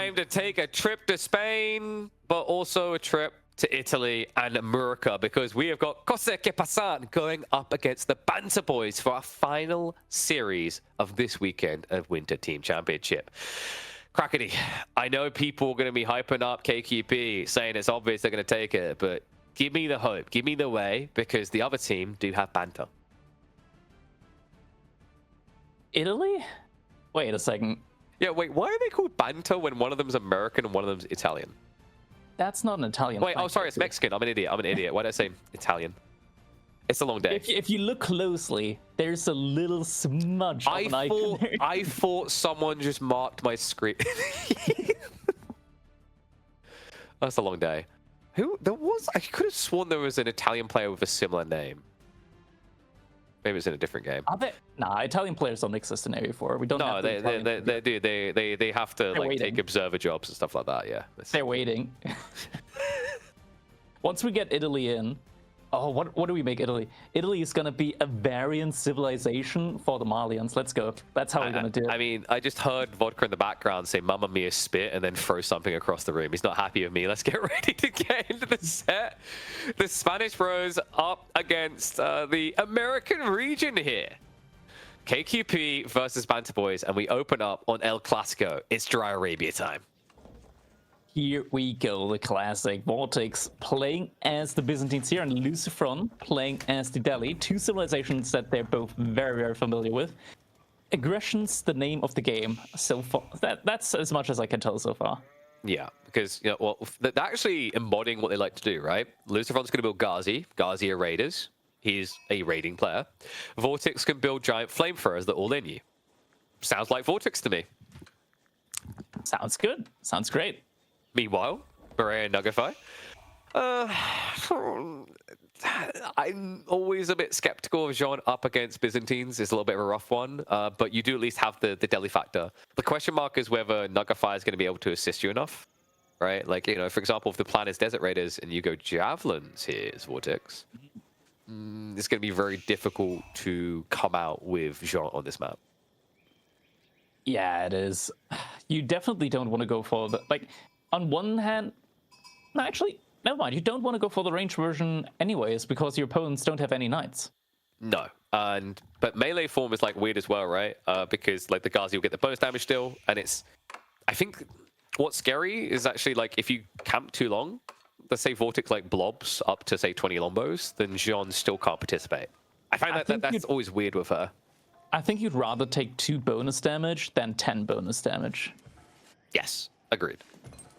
time to take a trip to Spain, but also a trip to Italy and America, because we have got Kosas and Pasan going up against the BanterBois for our final series of this weekend of Winter Team Championship. Crackety, I know people are going to be hyping up KQP, saying it's obvious they're going to take it, but give me the hope, give me the way, because the other team do have banter. Italy? Wait a second. Yeah, wait, why are they called banter when one of them's American and one of them's Italian? That's not an Italian. Wait, oh, sorry, it's Mexican. I'm an idiot. Why did I say Italian? It's a long day. If you look closely, there's a little smudge of an icon there. I thought someone just marked my screen. That's a long day. I could have sworn there was an Italian player with a similar name. Maybe it's in a different game. Nah, Italian players don't exist in AV4. We don't. No, they do. They have to like take observer jobs and stuff like that. Yeah, they're waiting. Once we get Italy in, oh, what do we make Italy? Italy is gonna be a variant civilization for the Malians. Let's go. That's how we're gonna do it. I mean, I just heard Vodka in the background say "Mamma Mia" spit and then throw something across the room. He's not happy with me. Let's get ready to get into the set. The Spanish Bros up against the American region here. KQP versus BanterBois, and we open up on El Clasico. It's Dry Arabia time. Here we go, the classic. Vortex playing as the Byzantines here, and Lucifron playing as the Delhi. Two civilizations that they're both very, very familiar with. Aggression's the name of the game so far. That's as much as I can tell so far. Yeah, because they're actually embodying what they like to do, right? Lucifron's going to build Ghazi. Ghazi are raiders. He's a raiding player. Vortex can build giant flamethrowers that all in you. Sounds like Vortex to me. Sounds good. Sounds great. Meanwhile, Maria and Nugify. I'm always a bit skeptical of Jean up against Byzantines. It's a little bit of a rough one, but you do at least have the Delhi factor. The question mark is whether Nugify is going to be able to assist you enough, right? Like, for example, if the plan is Desert Raiders and you go Javelins here as Vortex, it's going to be very difficult to come out with Jean on this map. Yeah, it is. You definitely don't want to go for the, on one hand, no, actually, never mind. You don't want to go for the range version anyways, because your opponents don't have any knights. No, but melee form is weird as well, right? Because the Ghazi will get the bonus damage still, and I think what's scary is actually if you camp too long, let's say Vortex blobs up to say 20 lombos, then Jean still can't participate. I find that's always weird with her. I think you'd rather take 2 bonus damage than 10 bonus damage. Yes, agreed.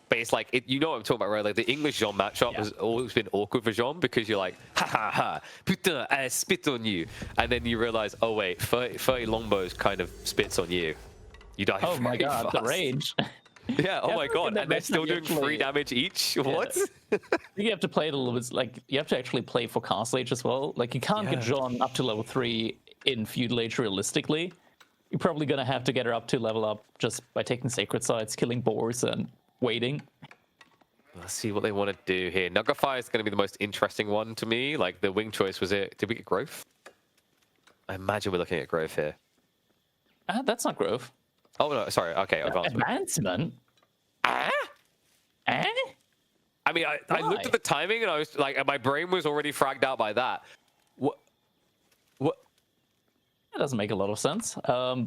But it's you know what I'm talking about, right? The English Jean matchup has always been awkward for Jean, because you're ha ha ha, putain, I spit on you. And then you realize, oh wait, 30 lombos kind of spits on you. You die Oh my god, fast. the rage. Yeah, oh my god, and they're still doing 3 damage each? Yeah. What? You have to play it a little bit, you have to actually play for Castle Age as well. You can't get Jean up to level 3 in Feudal Age realistically. You're probably gonna have to get her up to level up just by taking Sacred Sites, killing boars, and waiting. Let's see what they want to do here. Nugify is going to be the most interesting one to me. The wing choice was it. Did we get growth? I imagine we're looking at growth here. That's not growth. Oh no, sorry. Okay, advancement. I mean, I looked at the timing and I was my brain was already fragged out by that. What? That doesn't make a lot of sense. Why?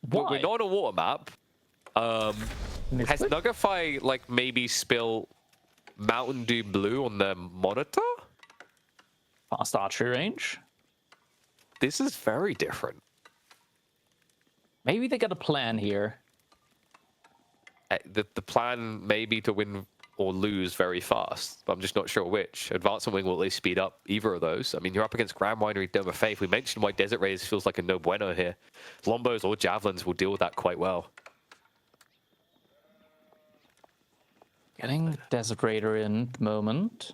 We're not on a water map. Has Nugify maybe spill Mountain Dew Blue on their monitor? Fast archery range. This is very different. Maybe they got a plan here. The plan may be to win or lose very fast, but I'm just not sure which. Advancement Wing will at least speed up either of those. I mean, you're up against Grand Winery, Dome of Faith. We mentioned why Desert Raiders feels like a no bueno here. Lombos or Javelins will deal with that quite well. Getting Desert Raider in at the moment.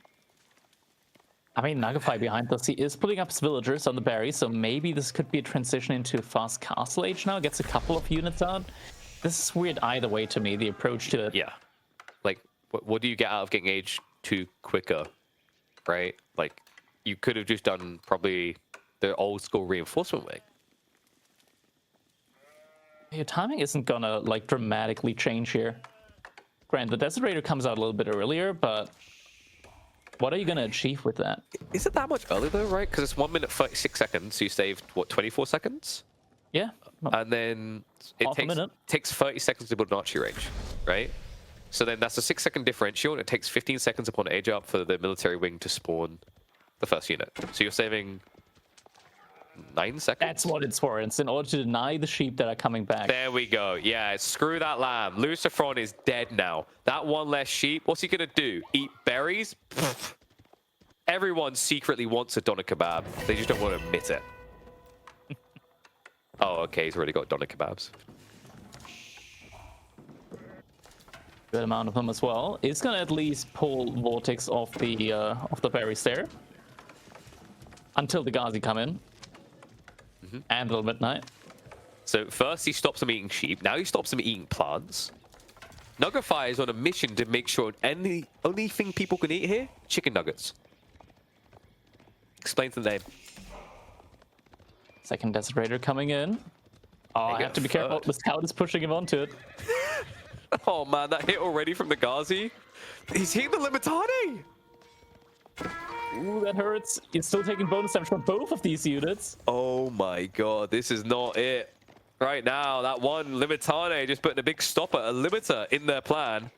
I mean, Nugify behind us, he is putting up his villagers on the berry, so maybe this could be a transition into fast Castle Age now. Gets a couple of units out. This is weird either way to me, the approach to it. Yeah. What do you get out of getting Age 2 quicker, right? You could have just done probably the old school Reinforcement Wing. Your timing isn't gonna, dramatically change here. Grant, the Desert Raider comes out a little bit earlier, but what are you going to achieve with that? Is it that much earlier though, right? Because it's 1 minute 36 seconds, so you saved, what, 24 seconds? Yeah. And then it Half a minute. takes 30 seconds to build an archery range, right? So then that's a 6-second differential, and it takes 15 seconds upon age up for the military wing to spawn the first unit. So you're saving 9 seconds? That's what it's for. It's in order to deny the sheep that are coming back. There we go. Yeah, screw that lamb. Lucifron is dead now. That one less sheep, what's he gonna do? Eat berries? Pfft. Everyone secretly wants a doner kebab. They just don't want to admit it. Oh, okay, he's already got doner kebabs. Good amount of them as well. It's gonna at least pull Vortex off the berries there until the Ghazi come in and Little Midnight. So first he stops him eating sheep. Now he stops him eating plants. Nuggerfire is on a mission to make sure only thing people can eat here: chicken nuggets. Explain to the name. Second Desert Raider coming in. Oh, I have to be careful. The scout is pushing him onto it. Oh man, that hit already from the Ghazi. He's hitting the Limitani. Ooh, that hurts. He's still taking bonus damage from both of these units. Oh my god, this is not it. Right now, that one Limitane just putting a big stopper, a limiter in their plan.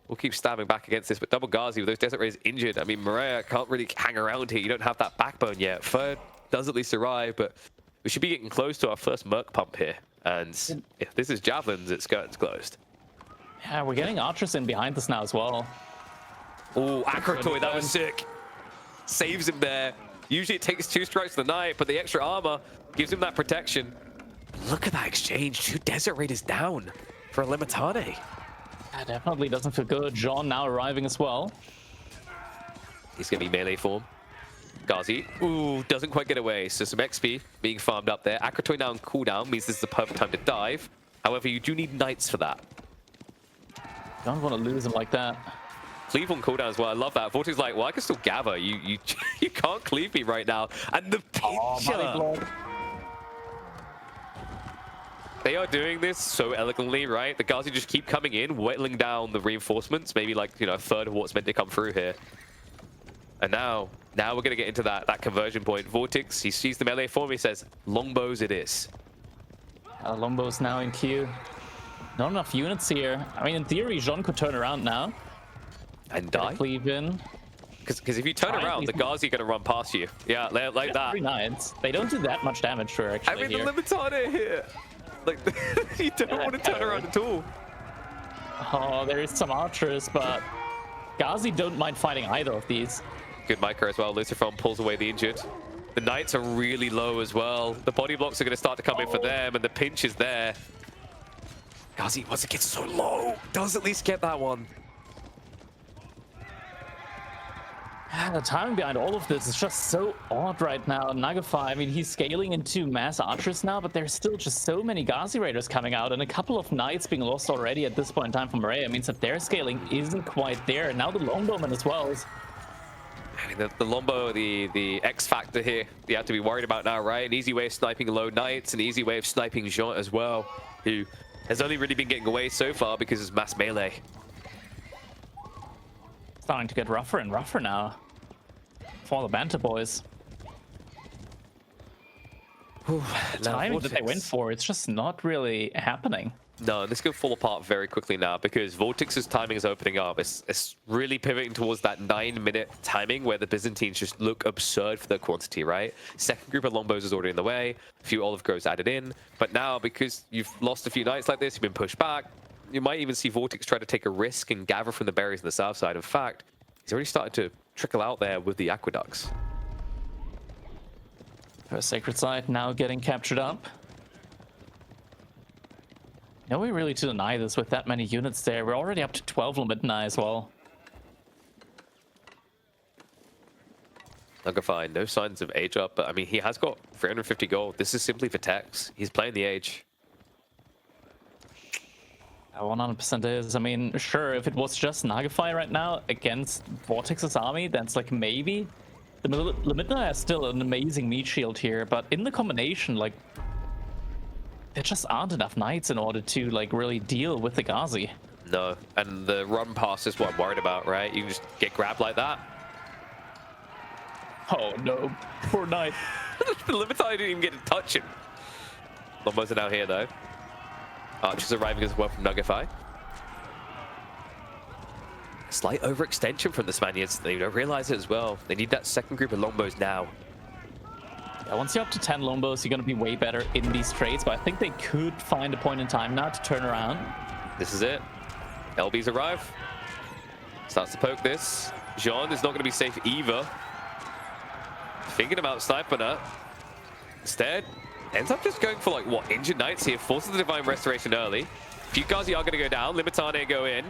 We'll keep stabbing back against this, but double Ghazi with those Desert Raiders injured. I mean, Maria can't really hang around here. You don't have that backbone yet. Third does at least arrive, but we should be getting close to our first Merc pump here. And if this is Javelins, it's closed. Yeah, we're getting archers in behind us now as well. Oh, Akratoy, that was sick. Saves him there. Usually it takes 2 strikes to the knight, but the extra armor gives him that protection. Look at that exchange. 2 Desert Raiders down for a Limitane. That definitely doesn't feel good. John now arriving as well. He's going to be melee form. Ghazi, ooh, doesn't quite get away. So some XP being farmed up there. Akratoy now on cooldown means this is the perfect time to dive. However, you do need knights for that. Don't want to lose him like that. Cleave on cooldown as well. I love that. Vortex like, well, I can still gather. You can't cleave me right now. And the pincher. They are doing this so elegantly, right? The Ghazi just keep coming in, whittling down the reinforcements. Maybe like, you know, a third of what's meant to come through here. And now we're going to get into that conversion point. Vortex, he sees the melee form. He says, longbows it is. Longbows now in queue. Not enough units here. I mean, in theory, Jean could turn around now. And die? Cleave in. Because if you turn around, the Ghazi are going to run past you. Yeah, like that. 3 knights. They don't do that much damage to her, actually. I mean, the Limitane here. Like, you don't want to turn around at all. Oh, there is some archers, but Ghazi don't mind fighting either of these. Good micro as well. Lucifron pulls away the injured. The knights are really low as well. The body blocks are going to start to come in for them, and the pinch is there. Ghazi, once it gets so low, does at least get that one. The timing behind all of this is just so odd right now. Nagafai, I mean, he's scaling into mass archers now, but there's still just so many Ghazi Raiders coming out, and a couple of knights being lost already at this point in time from Maria means that their scaling isn't quite there. And now the longbowman as well is... I mean, the Lombo, the X factor here, you have to be worried about now, right? An easy way of sniping low knights, an easy way of sniping Jean as well, who has only really been getting away so far because it's mass melee. Starting to get rougher and rougher now for the BanterBois. The timing that they went for, it's just not really happening. No, this could fall apart very quickly now because Vortex's timing is opening up. It's really pivoting towards that 9-minute timing where the Byzantines just look absurd for their quantity, right? Second group of longbows is already in the way. A few olive groves added in. But now, because you've lost a few knights like this, you've been pushed back, you might even see Vortex try to take a risk and gather from the berries on the south side. In fact, he's already started to trickle out there with the aqueducts. First sacred site now getting captured up. No way really to deny this with that many units there. We're already up to 12 Limit as well. Nugafine, no signs of age up, but I mean, he has got 350 gold. This is simply for Tex. He's playing the age. 100% is. I mean, sure, if it was just Nagafai right now against Vortex's army, that's like maybe. The Limita has still an amazing meat shield here, but in the combination, like, there just aren't enough knights in order to like really deal with the Ghazi. No, and the run pass is what I'm worried about, right? You can just get grabbed like that. Oh no, poor Knight. The Limitai didn't even get to touch him. Lombos are now here though. Archers arriving as well from Nugify. Slight overextension from the Spaniards. They don't realize it as well. They need that second group of Lombos now. Yeah, once you're up to 10 Lombos, you're going to be way better in these trades, but I think they could find a point in time now to turn around. This is it. LBs arrive. Starts to poke this. Jean is not going to be safe either. Thinking about sniping her. Instead, ends up just going for like, what, injured Knights here. Forces the Divine Restoration early. Few Gazi are going to go down. Limitane go in.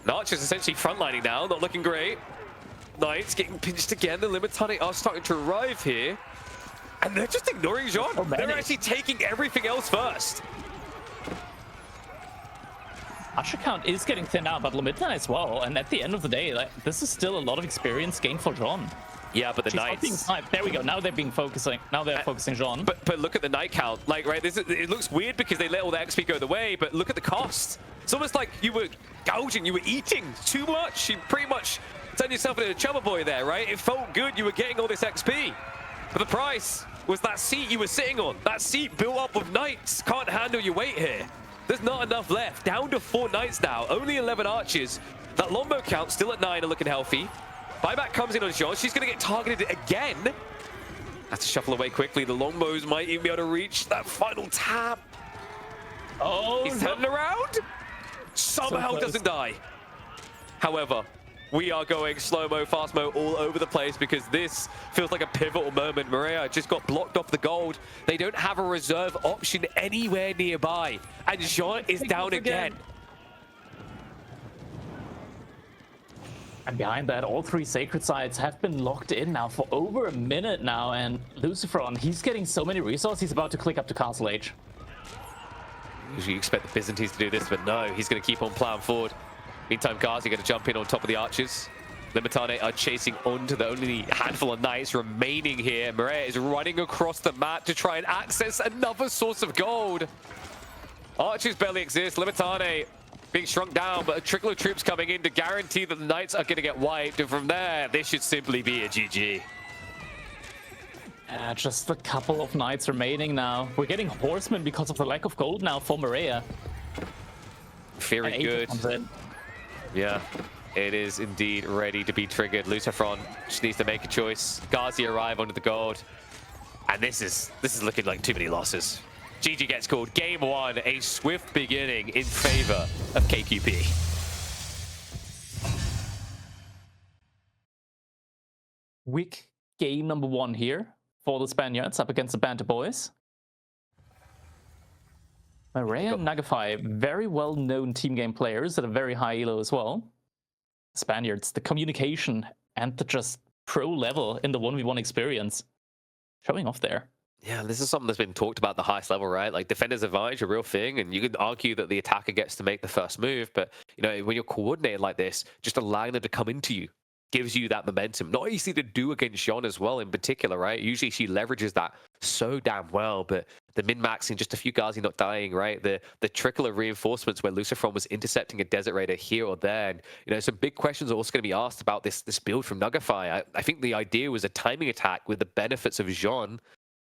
Archer's essentially frontlining now, not looking great. Knights getting pinched again. The Limitane are starting to arrive here. And they're just ignoring Jean. Oh, they're actually taking everything else first. Archer count is getting thinned out, but Limitane as well. And at the end of the day, like, this is still a lot of experience gained for Jean. Yeah, but the She's not being Knights... sniped. There we go. Now they're being focusing. Now they're focusing Jean. But look at the Knight count. Like, right, it looks weird because they let all the XP go the way, but look at the cost. It's almost like you were gouging, you were eating too much. You pretty much turned yourself into a chubber boy there, right? It felt good, you were getting all this XP. But the price was that seat you were sitting on. That seat built up with Knights. Can't handle your weight here. There's not enough left. Down to 4 Knights now. Only 11 Archers. That Lombo count still at 9 and looking healthy. Buyback comes in on Jean. She's going to get targeted again. Has to shuffle away quickly. The Lombos might even be able to reach that final tap. Oh, He's turning around. Somehow doesn't die. However, we are going slow-mo, fast-mo all over the place because this feels like a pivotal moment. Maria just got blocked off the gold. They don't have a reserve option anywhere nearby. And Jean is down again. And behind that, all 3 sacred sites have been locked in now for over a minute now. And Lucifron, he's getting so many resources, he's about to click up to Castle Age. Usually you expect the Byzantines to do this, but no, he's going to keep on plowing forward. Meantime, Gazi going to jump in on top of the Archers. Limitane are chasing onto the only handful of Knights remaining here. Maria is running across the map to try and access another source of gold. Archers barely exist. Limitane being shrunk down, but a trickle of troops coming in to guarantee that the Knights are going to get wiped. And from there, this should simply be a GG. Just a couple of Knights remaining now. We're getting Horsemen because of the lack of gold now for Maria. Very good. Yeah, it is indeed ready to be triggered. Lucifron just needs to make a choice. Gazi arrive onto the gold. And this is looking like too many losses. GG gets called. Game 1, a swift beginning in favor of KQP. Weak game number 1 here for the Spaniards up against the BanterBois. Maria and Nagafai, very well-known team game players at a very high elo as well. Spaniards, the communication and the just pro level in the 1v1 experience showing off there. Yeah, this is something that's been talked about at the highest level, right? Like defender's advantage, a real thing, and you could argue that the attacker gets to make the first move, but you know, when you're coordinated like this, just allowing them to come into you gives you that momentum. Not easy to do against Jean as well in particular, right? Usually she leverages that so damn well, but the min-maxing, just a few Gazi not dying, right? The trickle of reinforcements where Lucifron was intercepting a Desert Raider here or there. And, you know, some big questions are also going to be asked about this build from Nugify. I think the idea was a timing attack with the benefits of Jean,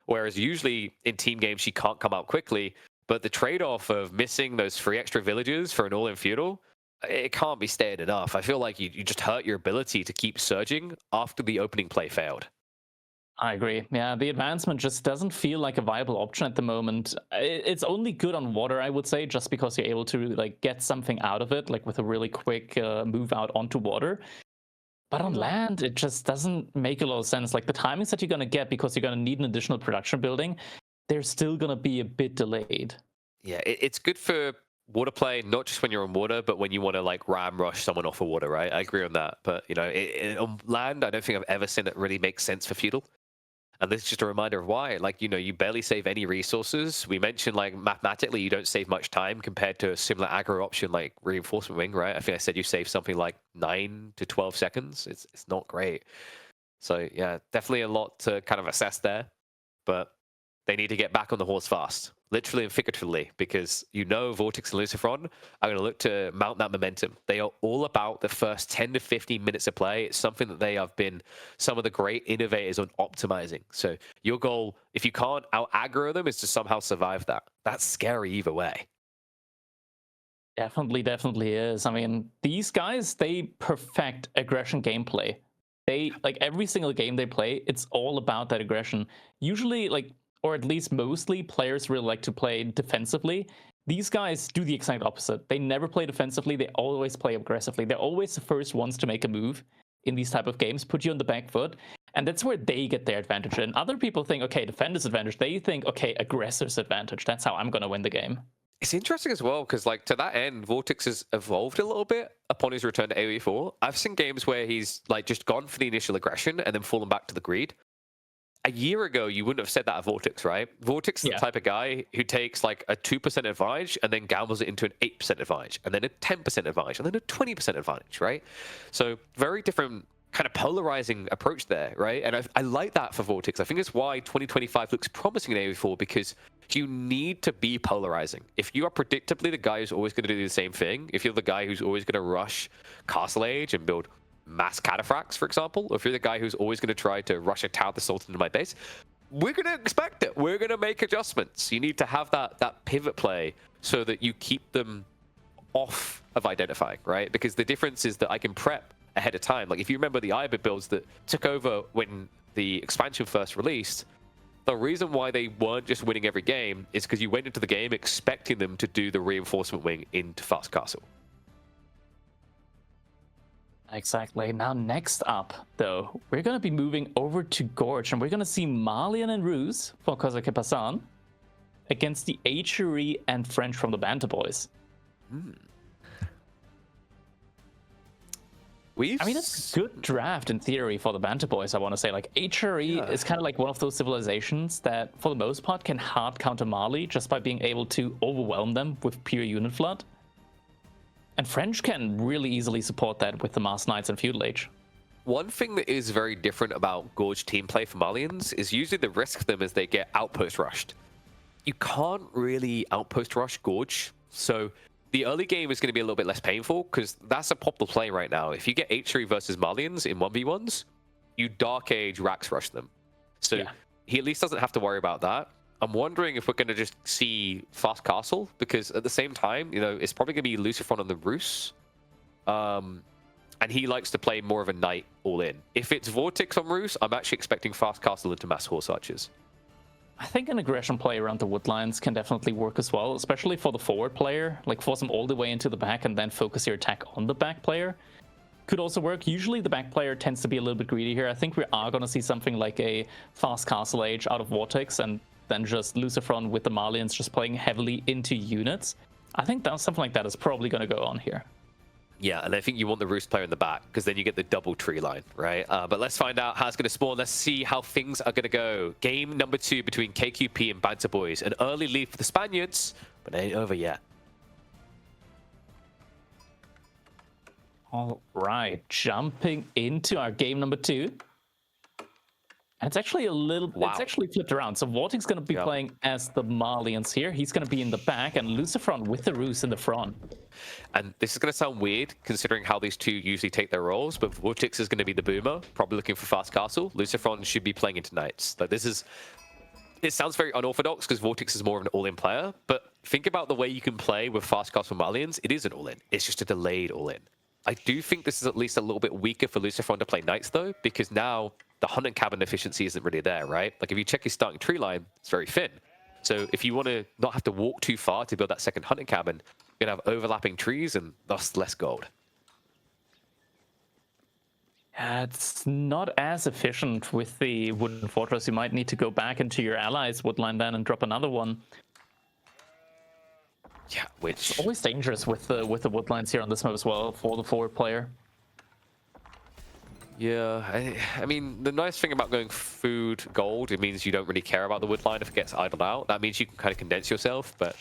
whereas usually in team games she can't come out quickly. But the trade-off of missing those 3 extra villages for an all-in feudal, it can't be stated enough. I feel like you just hurt your ability to keep surging after the opening play failed. I agree. Yeah, the advancement just doesn't feel like a viable option at the moment. It's only good on water, I would say, just because you're able to like get something out of it, like with a really quick move out onto water. But on land, it just doesn't make a lot of sense. Like the timings that you're going to get, because you're going to need an additional production building, they're still going to be a bit delayed. Yeah, it's good for water play, not just when you're on water, but when you want to like ram rush someone off of water, right? I agree on that. But, you know, on land, I don't think I've ever seen it really make sense for feudal. And this is just a reminder of why. Like, you know, you barely save any resources. We mentioned, like, mathematically, you don't save much time compared to a similar aggro option like Reinforcement Wing, right? I think I said you save something like 9 to 12 seconds. It's not great. So, yeah, definitely a lot to kind of assess there. But they need to get back on the horse fast. literally and figuratively, because you know Vortex and Lucifron are going to look to mount that momentum. They are all about the first 10 to 15 minutes of play. It's something that they have been some of the great innovators on optimizing. So your goal, if you can't out-aggro them, is to somehow survive that. That's scary either way. Definitely is. I mean, these guys, they perfect aggression gameplay. They, like, every single game they play, it's all about that aggression. Usually, like, or at least mostly, players really like to play defensively. These guys do the exact opposite. They never play defensively. They always play aggressively. They're always the first ones to make a move in these type of games, put you on the back foot. And that's where they get their advantage. And other people think, okay, defender's advantage. They think, okay, aggressor's advantage. That's how I'm going to win the game. It's interesting as well, because like to that end, Vortex has evolved a little bit upon his return to AoE4. I've seen games where he's like just gone for the initial aggression and then fallen back to the greed. A year ago, you wouldn't have said that of Vortex, right? Vortex is the type of guy who takes like a 2% advantage and then gambles it into an 8% advantage, and then a 10% advantage, and then a 20% advantage, right? So very different kind of polarizing approach there, right? And I like that for Vortex. I think it's why 2025 looks promising in AoE4, because you need to be polarizing. If you are predictably the guy who's always going to do the same thing, if you're the guy who's always going to rush Castle Age and build mass cataphracts, for example, or if you're the guy who's always going to try to rush a Tower Assault into my base, we're going to expect it. We're going to make adjustments. You need to have that pivot play so that you keep them off of identifying, right? Because the difference is that I can prep ahead of time. Like if you remember the Ibid builds that took over when the expansion first released, the reason why they weren't just winning every game is because you went into the game expecting them to do the reinforcement wing into Fast Castle. Exactly. Now, next up, though, we're going to be moving over to Gorge, and we're going to see Malian and Ruse for Kosas and Pasan against the HRE and French from the BanterBois. I mean, it's a good draft in theory for the BanterBois, I want to say. Like, HRE is kind of like one of those civilizations that, for the most part, can hard counter Mali just by being able to overwhelm them with pure unit flood. And French can really easily support that with the Masked Knights and Feudal Age. One thing that is very different about Gorge team play for Malians is usually the risk of them is they get outpost rushed. You can't really outpost rush Gorge, so the early game is going to be a little bit less painful because that's a popular play right now. If you get HRE versus Malians in 1v1s, you Dark Age Rax rush them. So he at least doesn't have to worry about that. I'm wondering if we're going to just see Fast Castle, because at the same time, you know, it's probably going to be Lucifron on the Rus. And he likes to play more of a knight all in. If it's Vortex on Rus, I'm actually expecting Fast Castle into Mass Horse Archers. I think an aggression play around the woodlines can definitely work as well, especially for the forward player. Like, force them all the way into the back and then focus your attack on the back player. Could also work. Usually the back player tends to be a little bit greedy here. I think we are going to see something like a Fast Castle Age out of Vortex, and then just Lucifron with the Malians just playing heavily into units. I think that something like that is probably going to go on here. Yeah, and I think you want the Roost player in the back, because then you get the double tree line, right? But let's find out how it's going to spawn. Let's see how things are going to go. Game number 2 between KQP and BanterBois. An early lead for the Spaniards, but it ain't over yet. All right, jumping into our game number 2. And it's actually a little, it's actually flipped around. So Vortex going to be playing as the Malians here. He's going to be in the back, and Lucifron with the Rus in the front. And this is going to sound weird, considering how these two usually take their roles, but Vortex is going to be the boomer, probably looking for Fast Castle. Lucifron should be playing into Knights. Like, this is, it sounds very unorthodox, because Vortex is more of an all-in player, but think about the way you can play with Fast Castle Malians. It is an all-in. It's just a delayed all-in. I do think this is at least a little bit weaker for Lucifron to play Knights, though, because now the hunting cabin efficiency isn't really there, right? Like, if you check his starting tree line, it's very thin. So if you want to not have to walk too far to build that second hunting cabin, you're going to have overlapping trees and thus less gold. It's not as efficient with the Wooden Fortress. You might need to go back into your allies' woodline then and drop another one. Yeah, which... It's always dangerous with the woodlines here on this map as well for the forward player. Yeah, I mean, the nice thing about going food gold, it means you don't really care about the woodline if it gets idled out. That means you can kind of condense yourself, but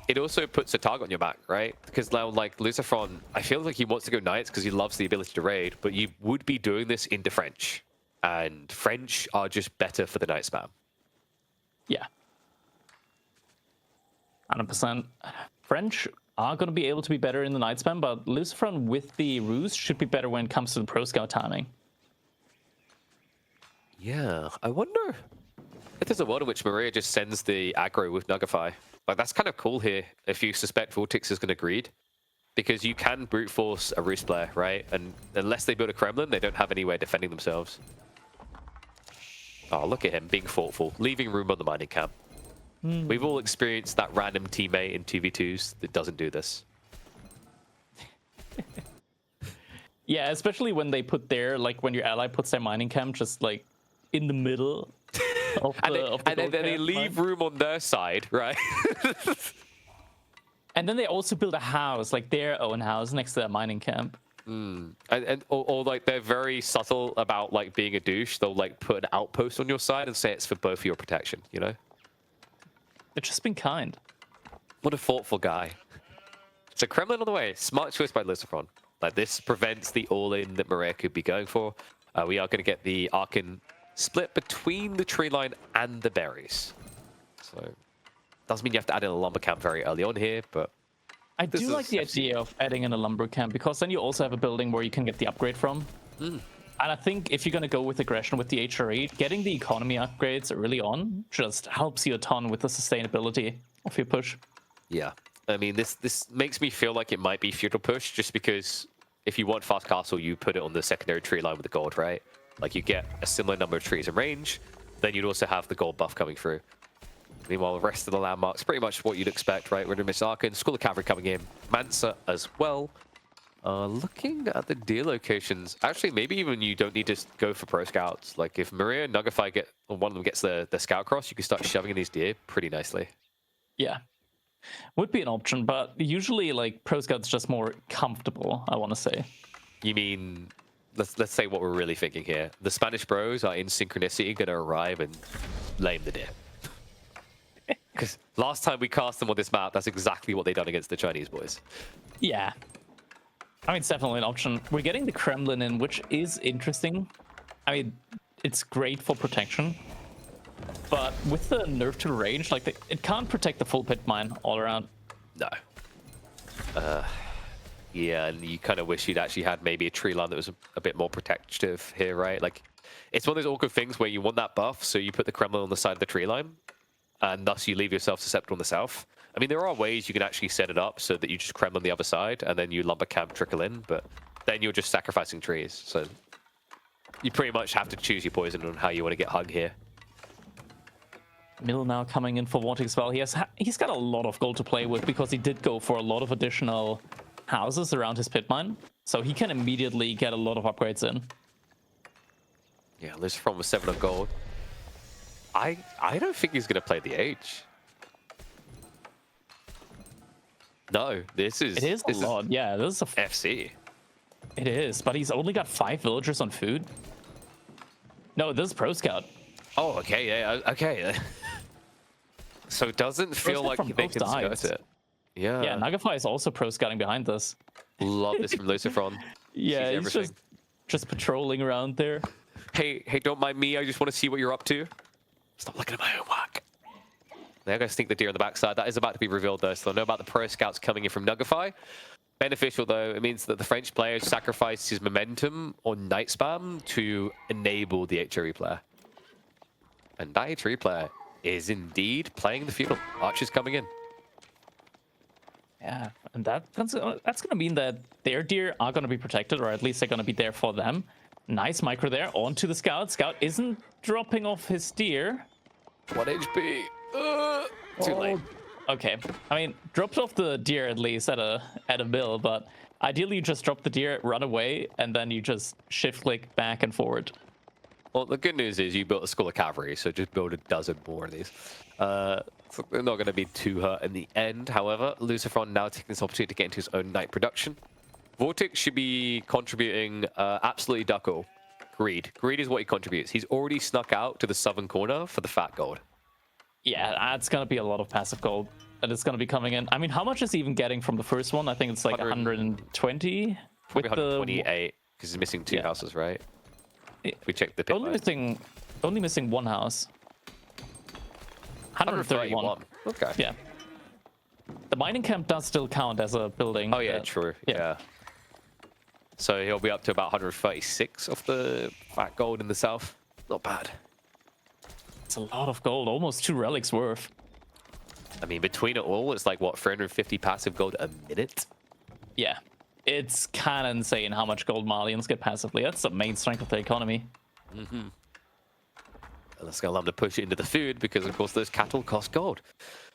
it also puts a target on your back, right? Because now, like, Lucifron, I feel like he wants to go Knights because he loves the ability to raid, but you would be doing this into French. And French are just better for the Knight spam. Yeah. 100%. French are going to be able to be better in the night spam, but Lucifron with the ruse should be better when it comes to the pro scout timing. Yeah, I wonder if there's a world in which Maria just sends the aggro with Nugify. Like, that's kind of cool here if you suspect Vortex is going to greed. Because you can brute force a Roost player, right? And unless they build a Kremlin, they don't have any way of defending themselves. Oh, look at him being thoughtful, leaving room on the mining camp. We've all experienced that random teammate in 2v2s that doesn't do this. Yeah, especially when they put their, like, when your ally puts their mining camp just, like, in the middle of the and then they leave room on their side, right? And then they also build a house, like their own house next to their mining camp. Or like they're very subtle about like being a douche. They'll like put an outpost on your side and say it's for both your protection, you know? They've just been kind. What a thoughtful guy. So Kremlin on the way. Smart choice by Lucifron. Like this prevents the all-in that Maria could be going for. We are going to get the Arkan split between the tree line and the berries. So doesn't mean you have to add in a lumber camp very early on here, but I do like the idea of adding in a lumber camp because then you also have a building where you can get the upgrade from. And I think if you're going to go with aggression with the HRE, getting the economy upgrades early on just helps you a ton with the sustainability of your push. Yeah. I mean, this makes me feel like it might be feudal push just because if you want fast castle, you put it on the secondary tree line with the gold, right? Like you get a similar number of trees in range, then you'd also have the gold buff coming through. Meanwhile, the rest of the landmarks, pretty much what you'd expect, right? Rhythmic Arkan, School of Cavalry coming in, Mansa as well. Looking at the deer locations, actually, maybe even you don't need to go for pro scouts. Like if Maria and Nugify get, or one of them gets the scout cross, you can start shoving in these deer pretty nicely. Yeah, would be an option, but usually like pro scouts just more comfortable, I want to say. You mean, let's say what we're really thinking here. The Spanish bros are in synchronicity going to arrive and lame the deer. Because last time we cast them on this map, that's exactly what they done against the Chinese boys. Yeah. I mean, it's definitely an option. We're getting the Kremlin in, which is interesting. I mean, it's great for protection. But with the nerf to range, like it can't protect the full pit mine all around. No. Yeah, and you kind of wish you'd actually had maybe a tree line that was a bit more protective here, right? Like, it's one of those awkward things where you want that buff, so you put the Kremlin on the side of the tree line, and thus you leave yourself susceptible on the south. I mean, there are ways you can actually set it up so that you just Kremlin the other side, and then you lumber camp trickle in, but then you're just sacrificing trees. So you pretty much have to choose your poison on how you want to get hung here. Mill now coming in for Vortex as well. He's got a lot of gold to play with because he did go for a lot of additional houses around his pit mine, so he can immediately get a lot of upgrades in. Yeah, Lucifron with 7 on gold. I don't think he's going to play the H. No, this is... It is a lot, yeah. This is a FC. It is, but he's only got 5 villagers on food. No, this is Pro Scout. Oh, okay, yeah, okay. So it doesn't feel like they can skirt it. Yeah. Yeah, Nugify is also Pro Scouting behind this. Love this from Lucifron. Yeah, he's just patrolling around there. Hey, don't mind me. I just want to see what you're up to. Stop looking at my homework. They're going to sneak the deer on the backside. That is about to be revealed, though, so they'll know about the Pro Scouts coming in from Nugify. Beneficial, though. It means that the French player sacrificed his momentum on Night Spam to enable the HRE player. And that HRE player is indeed playing the feudal. Archers coming in. Yeah, and that's going to mean that their deer are going to be protected, or at least they're going to be there for them. Nice micro there onto the Scout. Scout isn't dropping off his deer. 1 HP. Too late. Okay, I mean, dropped off the deer at least at a mill, but ideally you just drop the deer, run away, and then you just shift click back and forward. Well, the good news is you built a School of Cavalry, so just build a dozen more of these. So they're not going to be too hurt in the end. However, Lucifron now taking this opportunity to get into his own night production. Vortex should be contributing absolutely duckle. Greed. Greed is what he contributes. He's already snuck out to the southern corner for the fat gold. Yeah, that's going to be a lot of passive gold that is going to be coming in. I mean, how much is he even getting from the first one? I think it's like 120? Probably 128, because he's missing 2 houses, right? We checked the pit only missing 1 house. 131. Okay. Yeah. The mining camp does still count as a building. Oh yeah, true. Yeah. So he'll be up to about 136 of the fat gold in the south. Not bad. It's a lot of gold, almost 2 relics worth. I mean, between it all, it's like, what, 350 passive gold a minute? Yeah, it's kind of insane how much gold Malians get passively. That's the main strength of the economy. Mm-hmm. And that's going to allow them to push it into the food because, of course, those cattle cost gold.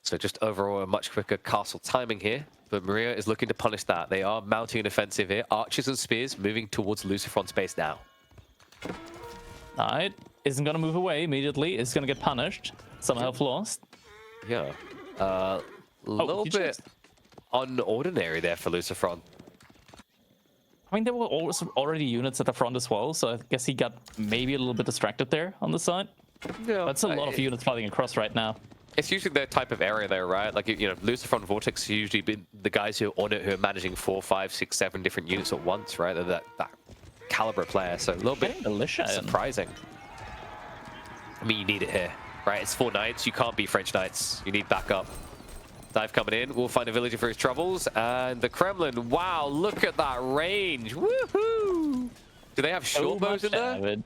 So just overall a much quicker castle timing here. But Maria is looking to punish that. They are mounting an offensive here. Archers and spears moving towards Lucifron's base now. Alright, isn't going to move away immediately. It's going to get punished. Some health lost. Yeah. A little bit unordinary there for Lucifron. I mean, there were also already units at the front as well, so I guess he got maybe a little bit distracted there on the side. Yeah, that's a lot of units fighting across right now. It's usually their type of area there, right? Like, you know, Lucifron Vortex usually been the guys who are on it who are managing 4, 5, 6, 7 different units at once, right? They're that caliber player, so a little bit militia surprising. I mean, you need it here, right? It's 4 knights. You can't be French knights. You need backup. Dive coming in. We'll find a villager for his troubles. And the Kremlin. Wow, look at that range. Woohoo! Do they have short bows in there?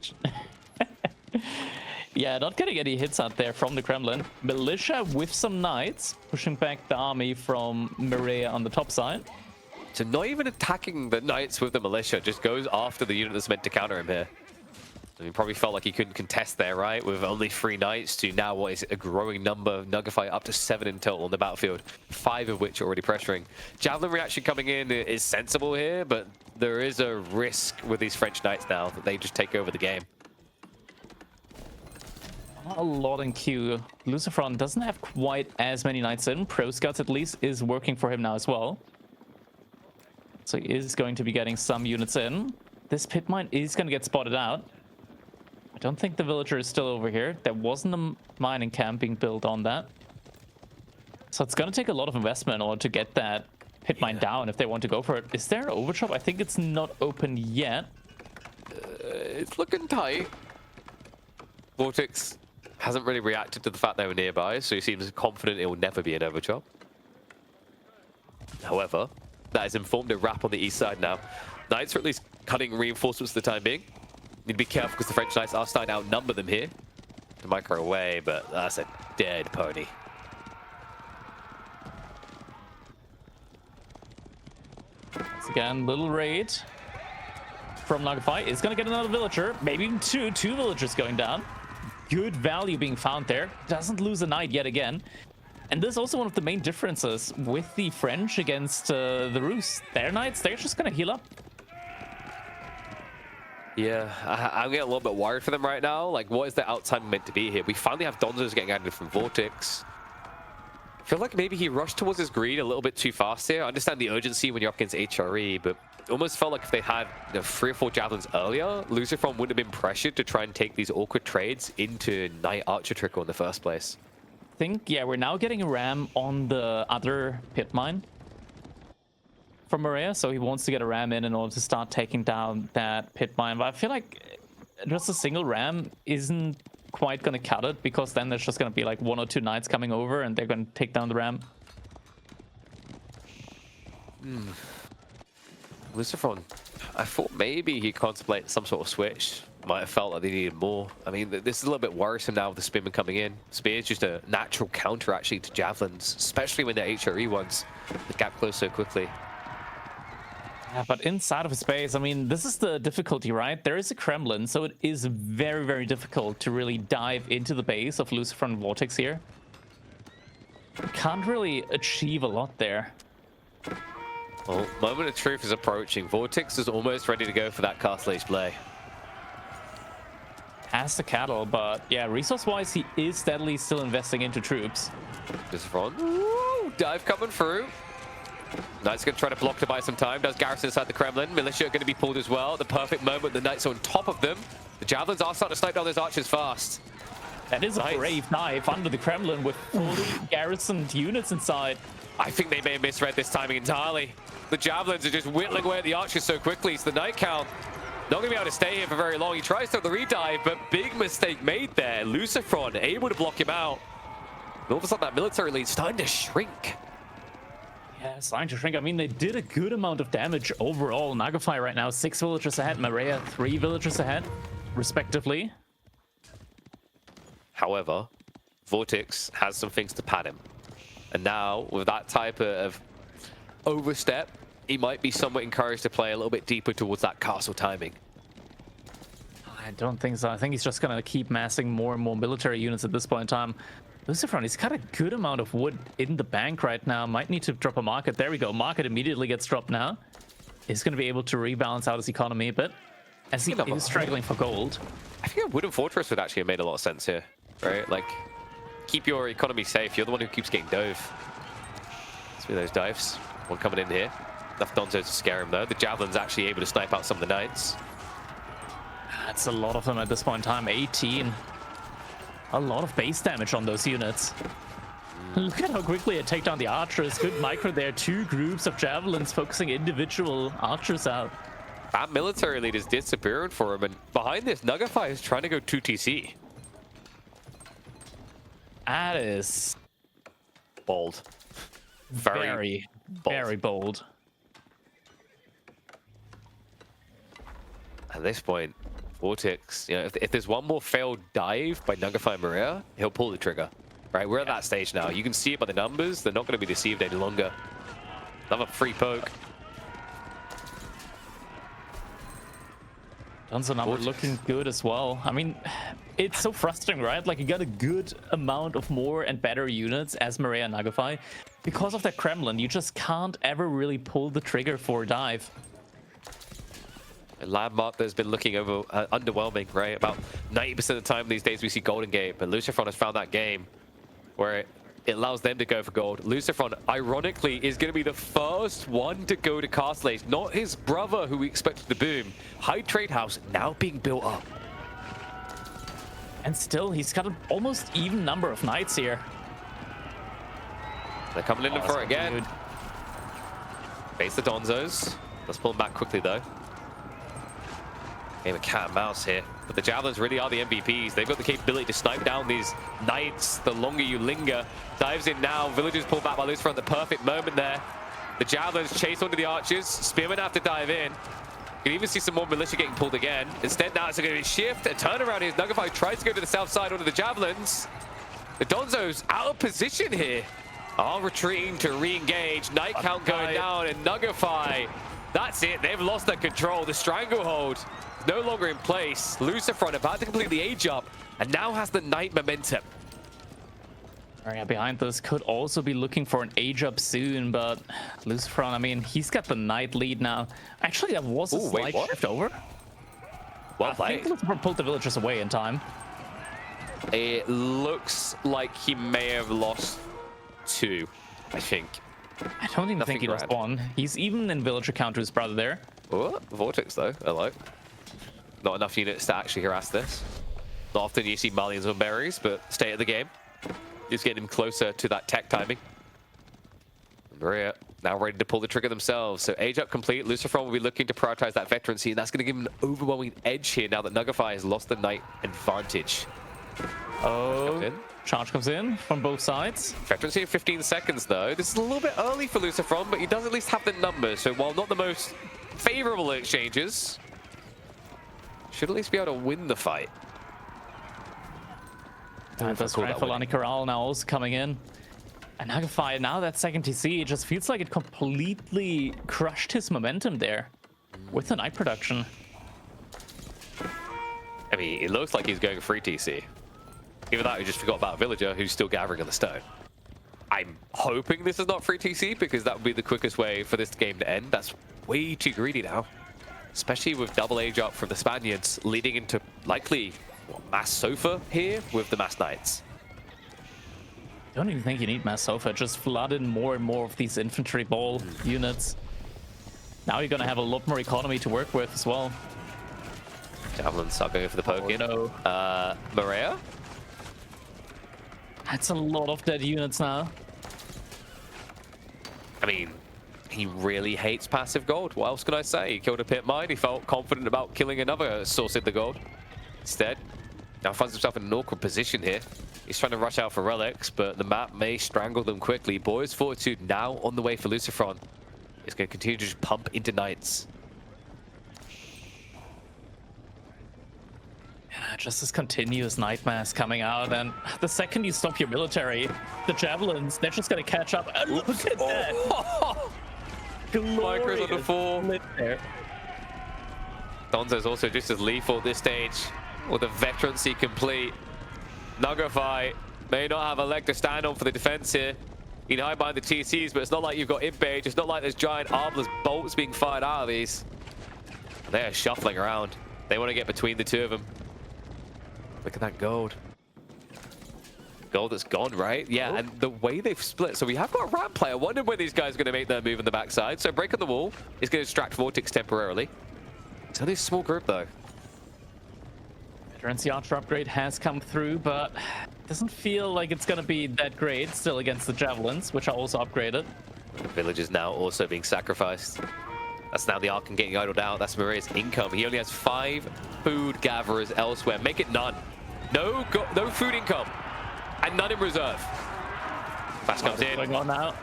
Yeah, not getting any hits out there from the Kremlin. Militia with some knights, pushing back the army from Maria on the top side. So not even attacking the knights with the militia, just goes after the unit that's meant to counter him here. And he probably felt like he couldn't contest there, right? With only 3 knights to now what is a growing number. Nuggify up to 7 in total on the battlefield, 5 of which are already pressuring. Javelin reaction coming in is sensible here, but there is a risk with these French knights now that they just take over the game. A lot in queue. Lucifron doesn't have quite as many knights in. Pro Scouts at least is working for him now as well. So he is going to be getting some units in. This pit mine is going to get spotted out. I don't think the villager is still over here. There wasn't a mining camp being built on that. So it's going to take a lot of investment in order to get that pit mine down if they want to go for it. Is there an overshop? I think it's not open yet. It's looking tight. Vortex hasn't really reacted to the fact they were nearby, so he seems confident it will never be an overchop. However, that has informed a wrap on the east side now. Knights are at least cutting reinforcements for the time being. Need to be careful because the French knights are starting to outnumber them here. The micro away, but that's a dead pony. Once again, little raid from Nuggify is going to get another villager, maybe even two villagers going down. Good value being found there. Doesn't lose a knight yet again. And this is also one of the main differences with the French against the Rus. Their knights, they're just going to heal up. Yeah, I'm getting a little bit worried for them right now. Like, what is the outtime meant to be here? We finally have Donzos getting added from Vortex. I feel like maybe he rushed towards his greed a little bit too fast here. I understand the urgency when you're up against HRE, but it almost felt like if they had 3 or 4 javelins earlier, Lucifron wouldn't have been pressured to try and take these awkward trades into Knight Archer Trickle in the first place. I think, yeah, we're now getting a ram on the other pit mine from Maria, so he wants to get a ram in order to start taking down that pit mine. But I feel like just a single ram isn't quite going to cut it, because then there's just going to be like 1 or 2 knights coming over and they're going to take down the ram. Lucifron, I thought maybe he'd contemplate some sort of switch. Might have felt like they needed more. I mean, this is a little bit worrisome now with the spearmen coming in. Spear's just a natural counter actually to javelins, especially when they're HRE ones. The gap closed so quickly. Yeah, but inside of his base, I mean, this is the difficulty, right? There is a Kremlin, so it is very, very difficult to really dive into the base of Lucifron Vortex here. Can't really achieve a lot there. Well, moment of truth is approaching. Vortex is almost ready to go for that Castle Age play. Has the cattle, but yeah, resource-wise, he is steadily still investing into troops. Lucifron, dive coming through. Knight's going to try to block to buy some time. Does garrison inside the Kremlin. Militia are going to be pulled as well. The perfect moment, the Knights are on top of them. The Javelins are starting to snipe down those archers fast. That is a brave dive under the Kremlin with fully garrisoned units inside. I think they may have misread this timing entirely. The Javelins are just whittling away at the archers so quickly, so the Knight count not going to be able to stay here for very long. He tries to the redive, but big mistake made there. Lucifron able to block him out. And all of a sudden, that military lead starting to shrink. Yeah, starting to shrink. I mean, they did a good amount of damage overall. Nagafai right now, 6 villagers ahead. Maria, 3 villagers ahead, respectively. However, Vortex has some things to pad him. And now, with that type of overstep, he might be somewhat encouraged to play a little bit deeper towards that castle timing. I don't think so. I think he's just going to keep massing more and more military units at this point in time. Lucifron, he's got a good amount of wood in the bank right now. Might need to drop a market. There we go. Market immediately gets dropped now. He's going to be able to rebalance out his economy a bit, as he is struggling for gold. I think a wooden fortress would actually have made a lot of sense here, right? Like, keep your economy safe. You're the one who keeps getting dove. Let's do those dives. One coming in here. Enough Donzo to scare him, though. The Javelin's actually able to snipe out some of the Knights. That's a lot of them at this point in time. 18. A lot of base damage on those units. Look at how quickly it take down the archers. Good micro there. 2 groups of javelins focusing individual archers out. That military lead is disappearing for him, and behind this, Nugafy is trying to go 2TC. That is Bold. very bold. At this point, Vortex, you know, if there's one more failed dive by Nugafy Maria, he'll pull the trigger. Right, we're at that stage now. You can see it by the numbers. They're not going to be deceived any longer. Another free poke. Donzo number looking good as well. I mean, it's so frustrating, right? Like, you got a good amount of more and better units as Maria and Nagafy. Because of that Kremlin, you just can't ever really pull the trigger for a dive. Landmark that's been looking over underwhelming, right? About 90% of the time these days we see Golden Gate, but Lucifron has found that game where it allows them to go for gold. Lucifron, ironically, is going to be the first one to go to Castle Age, not his brother who we expected to boom. High Trade House now being built up. And still, he's got an almost even number of knights here. They're coming in for it again. Good. Face the Donzos. Let's pull them back quickly, though. Game of cat and mouse here. But the Javelins really are the MVPs. They've got the capability to snipe down these Knights the longer you linger. Dives in now. Villagers pull back by Lucifron at the perfect moment there. The Javelins chase onto the Archers. Spearmen have to dive in. You can even see some more militia getting pulled again. Instead, now it's going to be a shift. A turnaround here. Nugafy tries to go to the south side onto the Javelins. The Donzos out of position here. Are retreating to re-engage. Knight count going down, and Nugafy. That's it. They've lost their control. The stranglehold no longer in place. Lucifron about to complete the age up, and now has the Knight momentum. Maria behind this could also be looking for an age up soon, but Lucifron, I mean, he's got the Knight lead now. Actually, that was a slight shift over. Well I think Lucifron pulled the villagers away in time. It looks like he may have lost 2, I think. I don't even think he lost 1. He's even in villager count to his brother there. Oh, Vortex though, I like. Not enough units to actually harass this. Not often you see Malians on berries, but stay at the game. Just getting him closer to that tech timing. Maria now ready to pull the trigger themselves. So age up complete. Lucifron will be looking to prioritize that veterancy, and that's going to give him an overwhelming edge here now that Nugafy has lost the Knight advantage. Oh, charge comes in from both sides. Veterancy in 15 seconds though. This is a little bit early for Lucifron, but he does at least have the numbers. So while not the most favorable exchanges, should at least be able to win the fight. And this Lani Corral now also coming in. And Nagafy, now that second TC, it just feels like it completely crushed his momentum there with the Knight production. I mean, it looks like he's going free TC. Either that, we just forgot about a villager who's still gathering on the stone. I'm hoping this is not free TC, because that would be the quickest way for this game to end. That's way too greedy now. Especially with double age up from the Spaniards, leading into likely mass sofa here with the mass Knights. I don't even think you need mass sofa, just flood in more and more of these infantry ball units. Now you're gonna have a lot more economy to work with as well. Javelins are going for the poke in. No. Maria? That's a lot of dead units now. I mean, he really hates passive gold. What else can I say? He killed a pit mine. He felt confident about killing another source of the gold. Instead, Now finds himself in an awkward position here. He's trying to rush out for relics, but the map may strangle them quickly. Boys Fortitude now on the way for Lucifron. He's going to continue to just pump into Knights. Yeah, just this continuous nightmares coming out, and the second you stop your military, the javelins, they're just going to catch up. And look at that! Micros on the fall. There. Donzo's also just as lethal at this stage, with a veterancy complete. Nugafy may not have a leg to stand on for the defense here. You can hide behind the TCs, but it's not like you've got Impage. It's not like there's giant armless bolts being fired out of these. They're shuffling around. They want to get between the two of them. Look at that gold. Gold that's gone, right? Yeah, and the way they've split. So we have got a ramp play. I wonder when these guys are going to make their move in the backside. So break on the wall is going to distract Vortex temporarily. It's only a small group, though. Veterancy Archer upgrade has come through, but it doesn't feel like it's going to be that great still against the Javelins, which are also upgraded. The village is now also being sacrificed. That's now the Archon getting idled out. That's Maria's income. He only has 5 food gatherers elsewhere. Make it none. No food income. And none in reserve. Fast comes in. Going on now.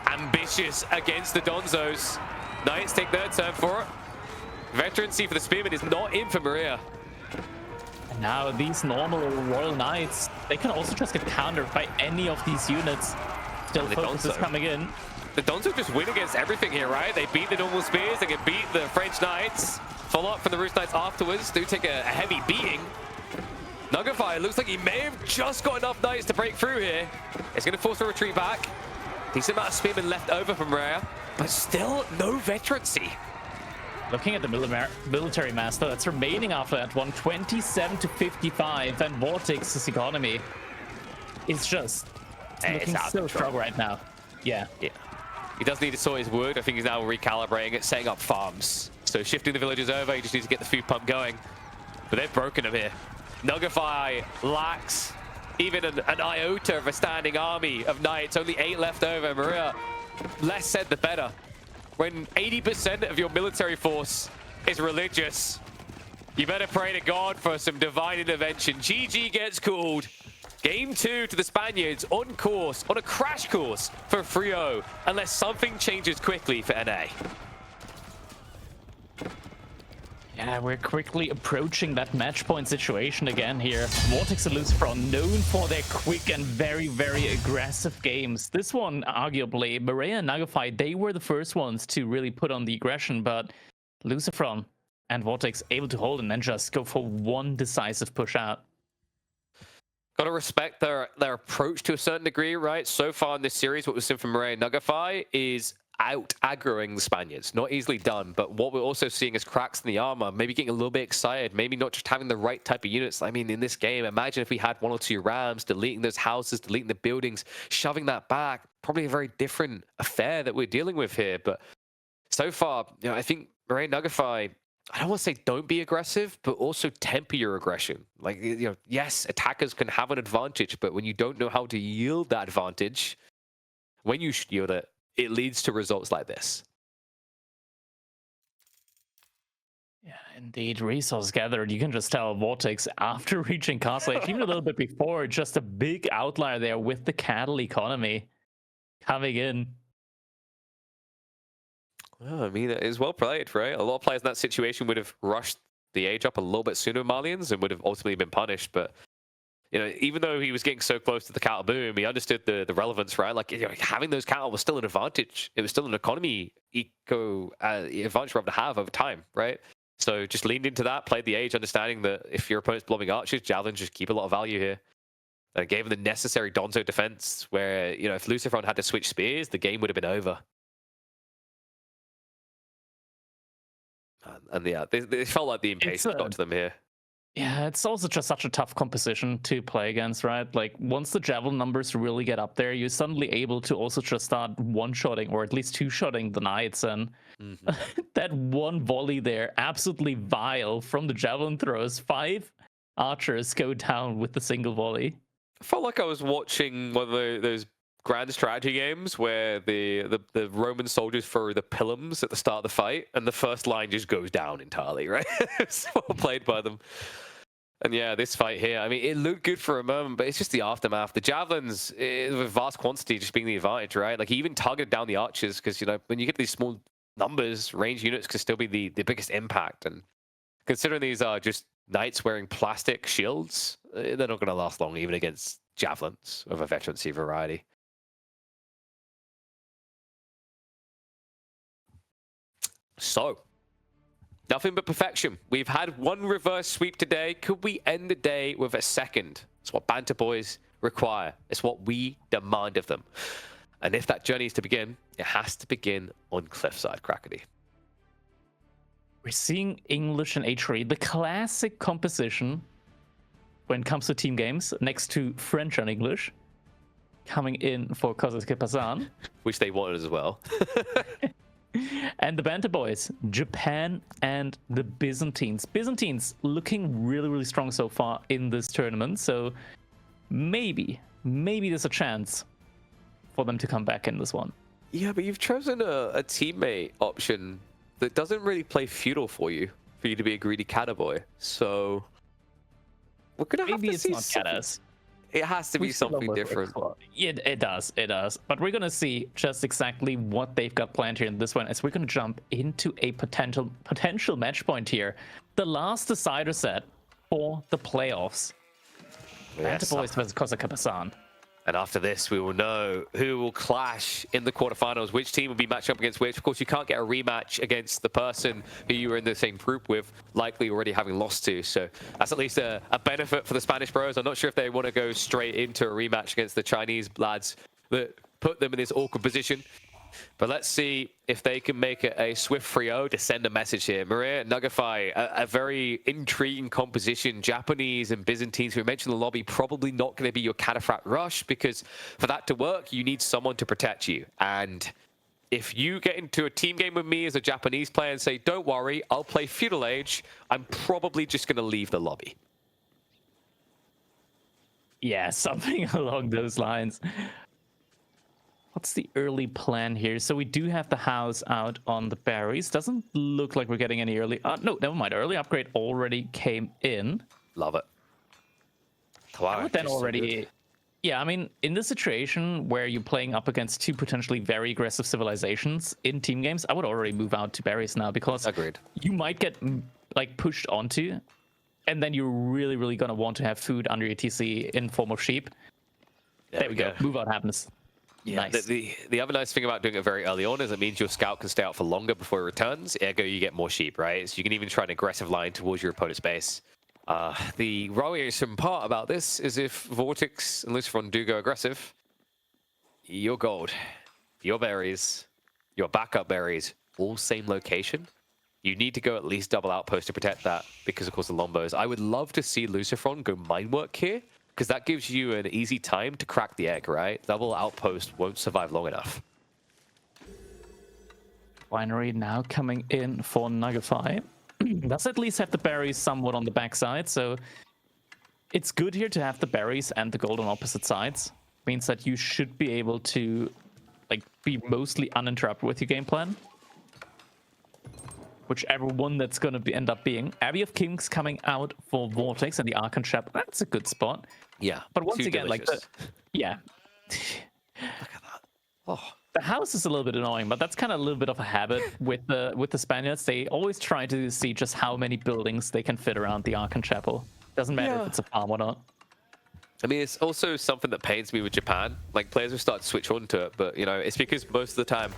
Ambitious against the Donzos. Knights take their turn for it. Veterancy for the Spearman is not in for Maria. And now these normal Royal Knights, they can also just get countered by any of these units. Still focus is coming in. The Donzo just win against everything here, right? They beat the normal spears, they can beat the French Knights. Follow up from the Roost Knights afterwards. Do take a heavy beating. Nugafy looks like he may have just got enough Knights to break through here. It's going to force a retreat back. Decent amount of spearmen left over from Rhea, but still no veterancy. Looking at the military master that's remaining after that one, 27 to 55, and Vortex's economy is just looking so strong right now. Yeah. He does need to sort his wood. I think he's now recalibrating it, setting up farms. So shifting the villagers over, he just needs to get the food pump going. But they've broken him here. Nugafy lacks even an iota of a standing army of knights. Only 8 left over. Maria, less said the better. When 80% of your military force is religious, you better pray to God for some divine intervention. GG gets called. Game 2 to the Spaniards on course, on a crash course for Frio, unless something changes quickly for NA. Yeah, we're quickly approaching that match point situation again here. Vortex and Lucifron known for their quick and very, very aggressive games. This one, arguably, Maria and Nugafy, they were the first ones to really put on the aggression, but Lucifron and Vortex able to hold and then just go for one decisive push out. Got to respect their approach to a certain degree, right? So far in this series, what we've seen from Maria and Nugafy is out-aggroing the Spaniards. Not easily done, but what we're also seeing is cracks in the armor, maybe getting a little bit excited, maybe not just having the right type of units. I mean, in this game, imagine if we had 1 or 2 rams, deleting those houses, deleting the buildings, shoving that back. Probably a very different affair that we're dealing with here, but so far, I think Maria and Nugafy, I don't want to say don't be aggressive, but also temper your aggression. Like, yes, attackers can have an advantage, but when you don't know how to yield that advantage, when you should yield it, it leads to results like this. Yeah, indeed. Resource gathered. You can just tell Vortex after reaching Castle Age, even a little bit before, just a big outlier there with the cattle economy coming in. Well, I mean, it is well played, right? A lot of players in that situation would have rushed the age up a little bit sooner, Malians, and would have ultimately been punished. But, even though he was getting so close to the cattle boom, he understood the relevance, right? Like, having those cattle was still an advantage. It was still an economy advantage for him to have over time, right? So just leaned into that, played the age, understanding that if your opponent's blowing archers, javelins just keep a lot of value here. And gave him the necessary Donzo defense where, if Lucifron had to switch spears, the game would have been over. And yeah, they felt like the impatience got to them here. Yeah, it's also just such a tough composition to play against, right? Like, once the javelin numbers really get up there, you're suddenly able to also just start one-shotting, or at least two-shotting the knights, and that one volley there, absolutely vile from the javelin throws. 5 archers go down with the single volley. I felt like I was watching one of those grand strategy games where the Roman soldiers throw the pilums at the start of the fight, and the first line just goes down entirely, right? It's well played by them. And yeah, this fight here, I mean, it looked good for a moment, but it's just the aftermath. The javelins, with vast quantity just being the advantage, right? Like, he even targeted down the archers because, you know, when you get these small numbers, range units can still be the biggest impact. And considering these are just knights wearing plastic shields, they're not going to last long, even against javelins of a veterancy variety. So, nothing but perfection. We've had one reverse sweep today. Could we end the day with a second? It's what BanterBois require. It's what we demand of them. And if that journey is to begin, it has to begin on Cliffside, Crackety. We're seeing English and H3, the classic composition when it comes to team games, next to French and English, coming in for Kosas Pasan. Which they wanted as well. And the BanterBois, Japan and the Byzantines. Byzantines looking really, really strong so far in this tournament. So maybe there's a chance for them to come back in this one. Yeah, but you've chosen a teammate option that doesn't really play feudal for you to be a greedy cataboy. So we're going to have to see Maybe it's not Catas. It has to be something different. It does. But we're going to see just exactly what they've got planned here in this one, as we're going to jump into a potential match point here. The last decider set for the playoffs. Yes. BanterBois versus Kosas Pasan. And after this, we will know who will clash in the quarterfinals, which team will be matched up against which. Of course, you can't get a rematch against the person who you were in the same group with, likely already having lost to. So that's at least a benefit for the Spanish bros. I'm not sure if they want to go straight into a rematch against the Chinese lads that put them in this awkward position. But let's see if they can make it a swift 3-0 to send a message here. Maria, Nugify, a very intriguing composition. Japanese and Byzantines, we mentioned in the lobby, probably not going to be your cataphract rush, because for that to work, you need someone to protect you. And if you get into a team game with me as a Japanese player and say, don't worry, I'll play Feudal Age, I'm probably just going to leave the lobby. Yeah, something along those lines. What's the early plan here? So we do have the house out on the berries. Doesn't look like we're getting any early... no, never mind. Early upgrade already came in. Love it. Wow, then already... Yeah, I mean, in this situation where you're playing up against two potentially very aggressive civilizations in team games, I would already move out to berries now, because agreed, you might get like pushed onto, and then you're really, really going to want to have food under your TC in form of sheep. There we go. Move out happens. Yeah, nice. The other nice thing about doing it very early on is it means your scout can stay out for longer before it returns. Ergo, you get more sheep, right? So you can even try an aggressive line towards your opponent's base. The worrisome part about this is if Vortex and Luciferon do go aggressive, your gold, your berries, your backup berries, all same location. You need to go at least double outpost to protect that, because of course the Lombos. I would love to see Luciferon go mine work here, because that gives you an easy time to crack the egg, right? Double outpost won't survive long enough. Winery now coming in for Nugify. Does at least have the berries somewhat on the backside, so it's good here to have the berries and the gold on opposite sides. Means that you should be able to like be mostly uninterrupted with your game plan. Whichever one that's going to end up being. Abbey of Kings coming out for Vortex and the Archon Chapel. That's a good spot. Yeah. But once again, delicious. like, yeah. Look at that. Oh. The house is a little bit annoying, but that's kind of a little bit of a habit with the Spaniards. They always try to see just how many buildings they can fit around the Archon Chapel. Doesn't matter if it's a farm or not. I mean, it's also something that pains me with Japan. Like, players will start to switch on to it, but, you know, it's because most of the time,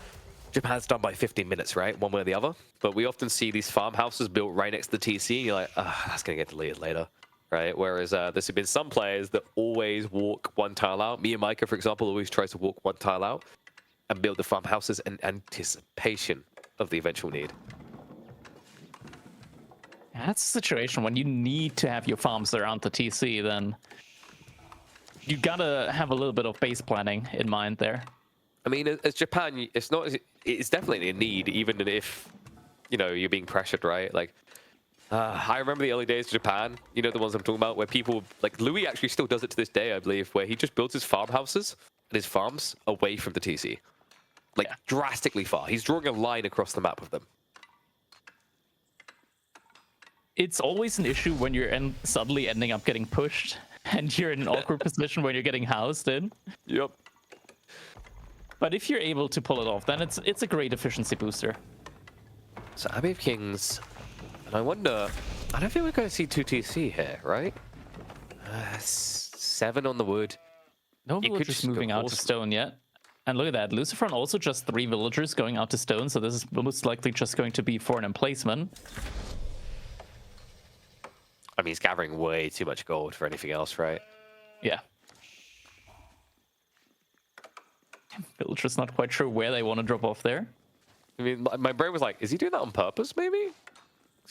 Japan's done by 15 minutes, right? One way or the other. But we often see these farmhouses built right next to the TC, and you're like, that's going to get deleted later, right? Whereas there's been some players that always walk one tile out. Me and Micah, for example, always tries to walk one tile out and build the farmhouses in anticipation of the eventual need. That's a situation when you need to have your farms around the TC, then you gotta have a little bit of base planning in mind there. I mean, as Japan, it's definitely a need, even if, you know, you're being pressured, right? Like, I remember the early days of Japan, you know, the ones I'm talking about, where people, like Louis actually still does it to this day, I believe, where he just builds his farmhouses and his farms away from the TC. Like, drastically far. He's drawing a line across the map with them. it's always an issue when you're suddenly ending up getting pushed and you're in an awkward position when you're getting housed in. Yep. But if you're able to pull it off, then it's a great efficiency booster. So Abbey of Kings, and I wonder, I don't think we're going to see 2 TC here, right? 7 on the wood. No You could villagers just go moving out to horse. stone yet. And look at that, Lucifer also just 3 villagers going out to stone, so this is most likely just going to be for an emplacement. I mean, he's gathering way too much gold for anything else, right? Yeah. Villager's not quite sure where they want to drop off there. I mean, my brain was like, is he doing that on purpose, maybe?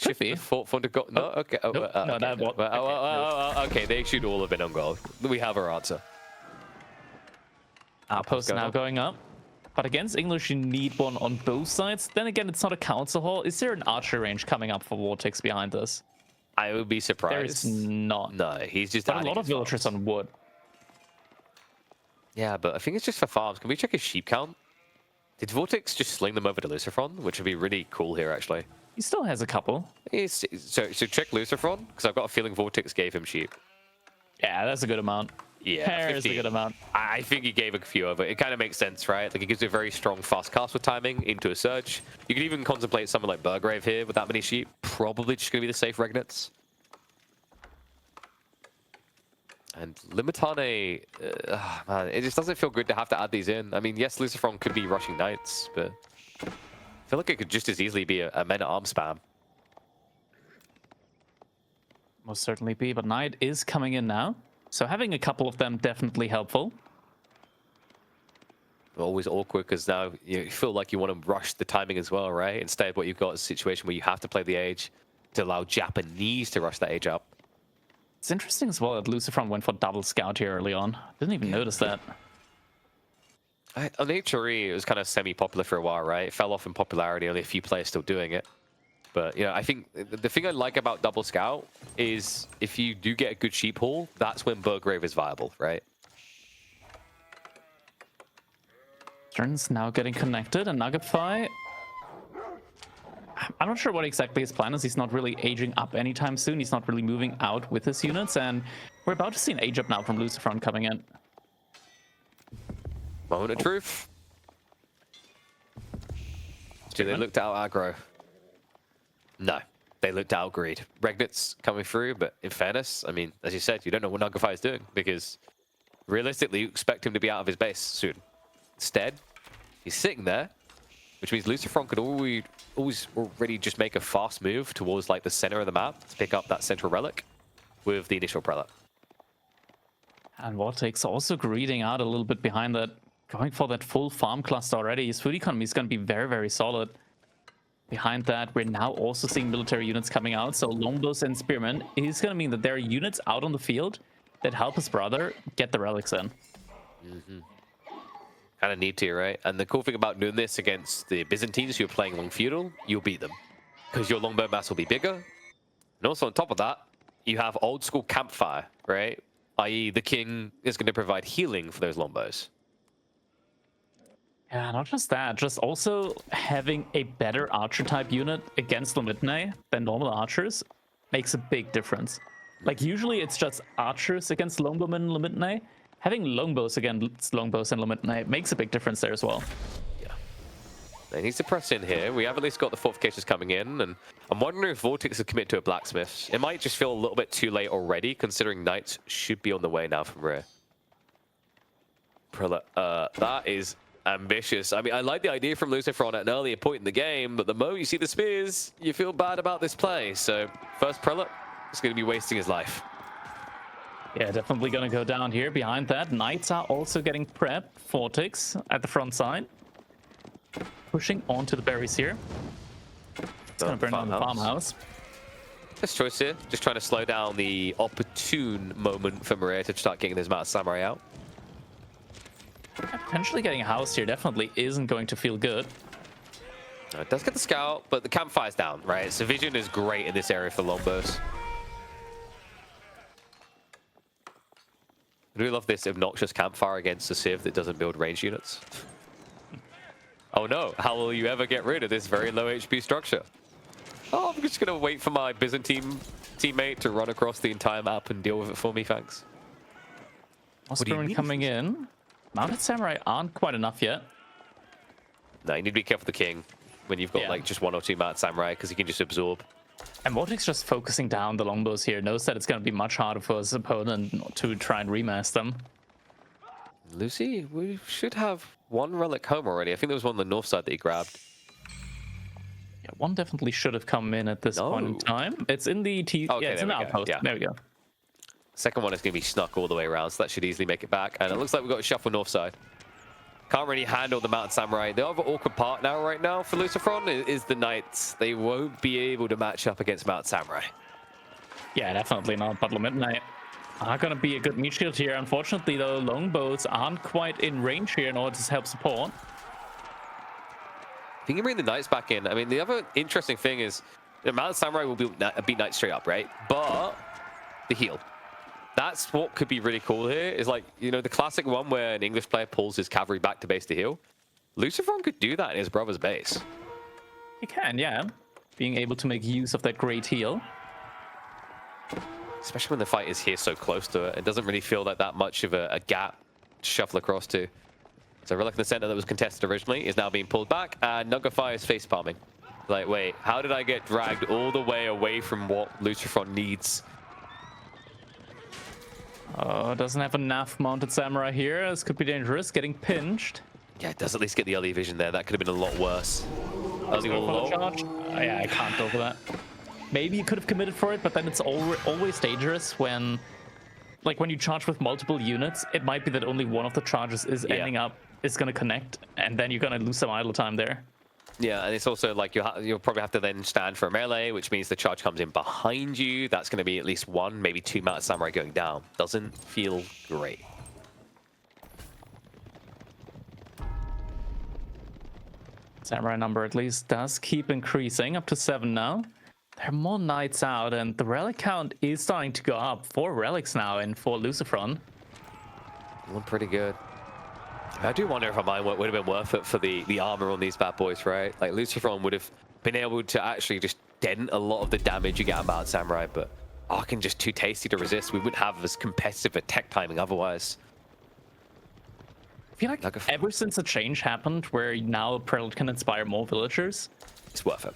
Could be. For to go. No, okay. Oh, Nope. No, okay. that won't. Okay, they should all have been on gold. We have our answer. Outpost going now up. going up. But against English, you need one on both sides. Then again, it's not a council hall. Is there an archer range coming up for Vortex behind this? I would be surprised. There is not. No, he's just But a adding lot of his villagers farms. on wood. Yeah, but I think it's just for farms. Can we check his sheep count? Did Vortex just sling them over to Lucifron? Which would be really cool here, actually. He still has a couple. So check Lucifron, because I've got a feeling Vortex gave him sheep. Yeah, that's a good amount. Yeah, There's a 15. good amount. I think he gave a few over. It kind of makes sense, right? Like, it gives you a very strong fast cast with timing into a surge. You could even contemplate something like Burgrave here with that many sheep. Probably just going to be the safe Regnets. And Limitane, man, it just doesn't feel good to have to add these in. I mean, yes, Lucifron could be rushing Knights, but I feel like it could just as easily be a men-at-arms spam. Most certainly be, but Knight is coming in now. So having a couple of them definitely helpful. Always awkward because now you feel like you want to rush the timing as well, right? Instead, what you've got is a situation where you have to play the age to allow Japanese to rush that age up. It's interesting as well that Lucifron went for double scout here early on. Didn't even notice that. On HRE, it was kind of semi-popular for a while, right? It fell off in popularity, only a few players still doing it. But, you know, I think the thing I like about double scout is if you do get a good sheep haul, that's when Burgrave is viable, right? Stern's now getting connected, and Nuggetfy. I'm not sure what exactly his plan is. He's not really aging up anytime soon. He's not really moving out with his units, and we're about to see an age up now from Lucifron coming in. Moment of truth. Do they look to out aggro? No, they looked to out greed. Regnit's coming through, but in fairness, I mean, as you said, you don't know what Nuggetfy is doing because realistically, you expect him to be out of his base soon. Instead, he's sitting there, which means Lucifron could always already just make a fast move towards like the center of the map to pick up that central relic with the initial prelate. And Vortex also greeding out a little bit behind that, going for that full farm cluster already. His food economy is going to be very, very solid. Behind that, we're now also seeing military units coming out. So Longbows and Spearmen is going to mean that there are units out on the field that help his brother get the relics in. Kind of need to, right? And the cool thing about doing this against the Byzantines who are playing long feudal, you'll beat them because your longbow mass will be bigger. And also on top of that, you have old school campfire, right? I.e. the king is going to provide healing for those longbows. Yeah, not just that, just also having a better archer type unit against Lomitne than normal archers makes a big difference. Like usually it's just archers against longbowmen and Lomitne. Having longbows against longbows and Lomitne makes a big difference there as well. Yeah. They need to press in here. We have at least got the fortifications coming in, and I'm wondering if Vortex is commit to a blacksmith. It might just feel a little bit too late already, considering knights should be on the way now from rear. That is ambitious. I mean, I like the idea from Lucifron at an earlier point in the game, but the moment you see the spears, you feel bad about this play. So, first prelate is going to be wasting his life. Yeah, definitely going to go down here. Behind that, knights are also getting prepped. Vortex at the front side. Pushing onto the berries here. It's going to burn down the farmhouse. Best choice here. Just trying to slow down the opportune moment for Maria to start getting his Mount Samurai out. Potentially getting a house here definitely isn't going to feel good. It does get the scout, but the campfire's down, right? So vision is great in this area for longbows. I really love this obnoxious campfire against a Civ that doesn't build range units. Oh no, how will you ever get rid of this very low HP structure? Oh, I'm just going to wait for my Byzantine teammate to run across the entire map and deal with it for me, thanks. Osprey coming in. Mounted Samurai aren't quite enough yet. No, you need to be careful with the king when you've got like just 1 or 2 Mounted Samurai, because he can just absorb. And Vortex just focusing down the longbows here, knows that it's going to be much harder for his opponent to try and remass them. Lucy, we should have 1 relic home already. I think there was one on the north side that he grabbed. Yeah, one definitely should have come in at this point in time. It's in the Okay, it's in the outpost. Yeah. There we go. Second one is going to be snuck all the way around, so that should easily make it back. And it looks like we've got a shuffle north side. Can't really handle the Mounted Samurai. The other awkward part now right now for Lucifron is the Knights. They won't be able to match up against Mounted Samurai. Yeah, definitely not. But Midnight are going to be a good meat shield here. Unfortunately, though, longbows aren't quite in range here in order to help support. If you can bring the Knights back in, I mean, the other interesting thing is the Mounted Samurai will beat Knights straight up, right? But the heal. That's what could be really cool here, is like, you know, the classic one where an English player pulls his cavalry back to base to heal. Lucifron could do that in his brother's base. He can, yeah. Being able to make use of that great heal. Especially when the fight is here so close to it. It doesn't really feel like that much of a gap to shuffle across to. So Relic in the center that was contested originally is now being pulled back, and Nugafire is face palming. Like, wait, how did I get dragged all the way away from what Lucifron needs? Doesn't have enough Mounted Samurai here. This could be dangerous, getting pinched. Yeah, it does at least get the early vision there. That could have been a lot worse. Early all charge. Yeah, I can't go for that. Maybe you could have committed for it, but then it's always dangerous when, like, when you charge with multiple units, it might be that only one of the charges is ending up, is going to connect, and then you're going to lose some idle time there. Yeah, and it's also like you'll probably have to then stand for a melee, which means the charge comes in behind you. That's going to be at least 1, maybe 2 Mounted Samurai going down. Doesn't feel great. Samurai number at least does keep increasing, up to 7 now. There are more knights out, and the relic count is starting to go up. 4 relics now in for Lucifron. One pretty good. I do wonder if a mine would have been worth it for the armor on these bad boys, right? Like, Lucifron would have been able to actually just dent a lot of the damage you get about Samurai, but Arkan just too tasty to resist. We wouldn't have as competitive a tech timing otherwise. I feel like ever since the change happened, where now Prelate can inspire more villagers, it's worth it.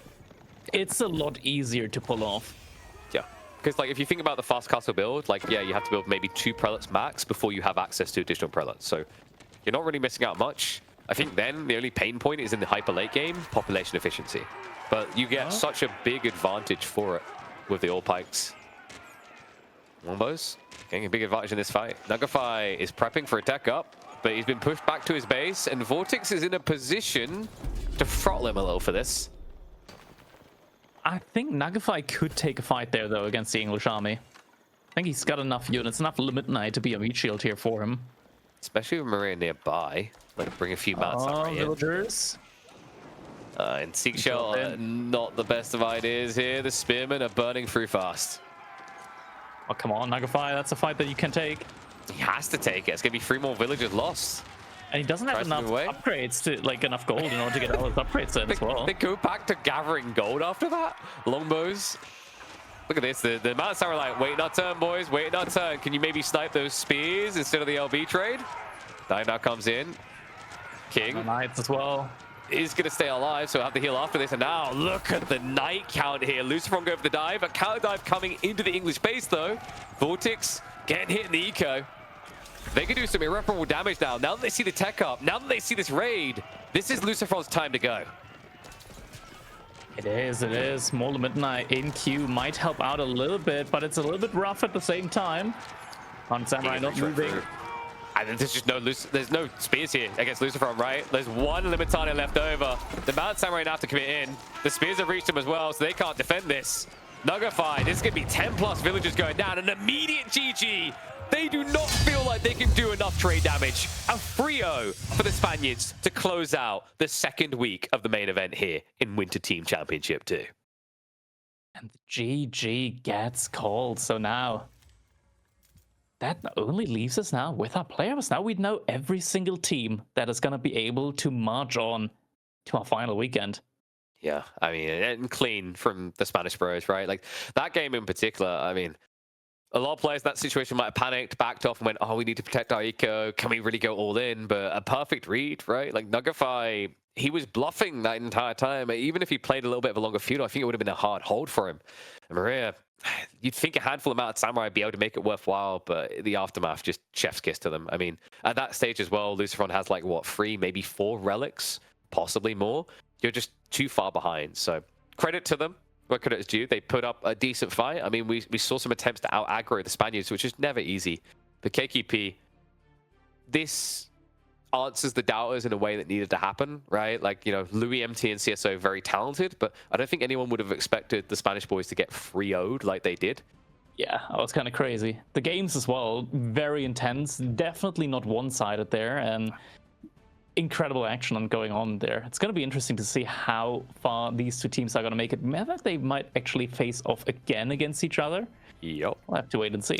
It's a lot easier to pull off. Yeah, because like if you think about the fast castle build, like yeah, you have to build maybe 2 prelates max before you have access to additional prelates. So you're not really missing out much. I think then the only pain point is in the hyper late game, population efficiency. But you get such a big advantage for it with the all pikes. Longbows getting a big advantage in this fight. Nugafy is prepping for a tech up, but he's been pushed back to his base, and Vortex is in a position to throttle him a little for this. I think Nugafy could take a fight there, though, against the English army. I think he's got enough units, enough Limit Knight to be a meat shield here for him. Especially with Maria nearby. Like, bring a few Mounted Samurai in. Villagers. And Seek Shell, not the best of ideas here. The Spearmen are burning through fast. Oh, come on, Nugafy, that's a fight that you can take. He has to take it. It's going to be 3 more villagers lost. And he doesn't have enough upgrades to, like, enough gold in order to get all his upgrades in as well. They go back to gathering gold after that? Longbows. Look at this. The Mounted Samurai are like, wait our turn, boys. Wait our turn. Can you maybe snipe those spears instead of the LB trade? Dive now comes in. King. Knights as well. Is going to stay alive, so have to heal after this. And now look at the night count here. Lucifron go for the dive. A counter dive coming into the English base, though. Vortex getting hit in the eco. They can do some irreparable damage now. Now that they see the tech up, now that they see this raid, this is Lucifron's time to go. It is, it is. More Midnight in queue might help out a little bit, but it's a little bit rough at the same time. On Samurai not moving. And there's just there's no spears here against Lucifron, right? There's 1 Limitana left over. The Mounted Samurai now have to commit in. The spears have reached them as well, so they can't defend this. Nugafy, this is going to be 10 plus villagers going down. An immediate GG. They do not feel like they can do enough trade damage. A 3-0 for the Spaniards to close out the 2nd week of the main event here in Winter Team Championship 2. And the GG gets called. So now, that only leaves us now with our players. Now we know every single team that is going to be able to march on to our final weekend. Yeah, I mean, and clean from the Spanish Bros, right? Like that game in particular, I mean, a lot of players in that situation might have panicked, backed off, and went, "Oh, we need to protect our eco. Can we really go all in?" But a perfect read, right? Like Nugify, he was bluffing that entire time. Even if he played a little bit of a longer feud, I think it would have been a hard hold for him. And Maria, you'd think a handful amount of Samurai would be able to make it worthwhile, but the aftermath just chef's kiss to them. I mean, at that stage as well, Lucifron has like what 3, maybe 4 relics, possibly more. You're just too far behind. So credit to them. Where credit is due, they put up a decent fight. I mean, we saw some attempts to out-aggro the Spaniards, which is never easy. But KQP, this answers the doubters in a way that needed to happen, right? Like, you know, Louis, MT, and CSO very talented, but I don't think anyone would have expected the Spanish boys to get 3-0'd like they did. Yeah, that was kind of crazy. The games as well, very intense, definitely not one-sided there, and incredible action going on there. It's going to be interesting to see how far these two teams are going to make it. Maybe they might actually face off again against each other. Yep. We'll have to wait and see.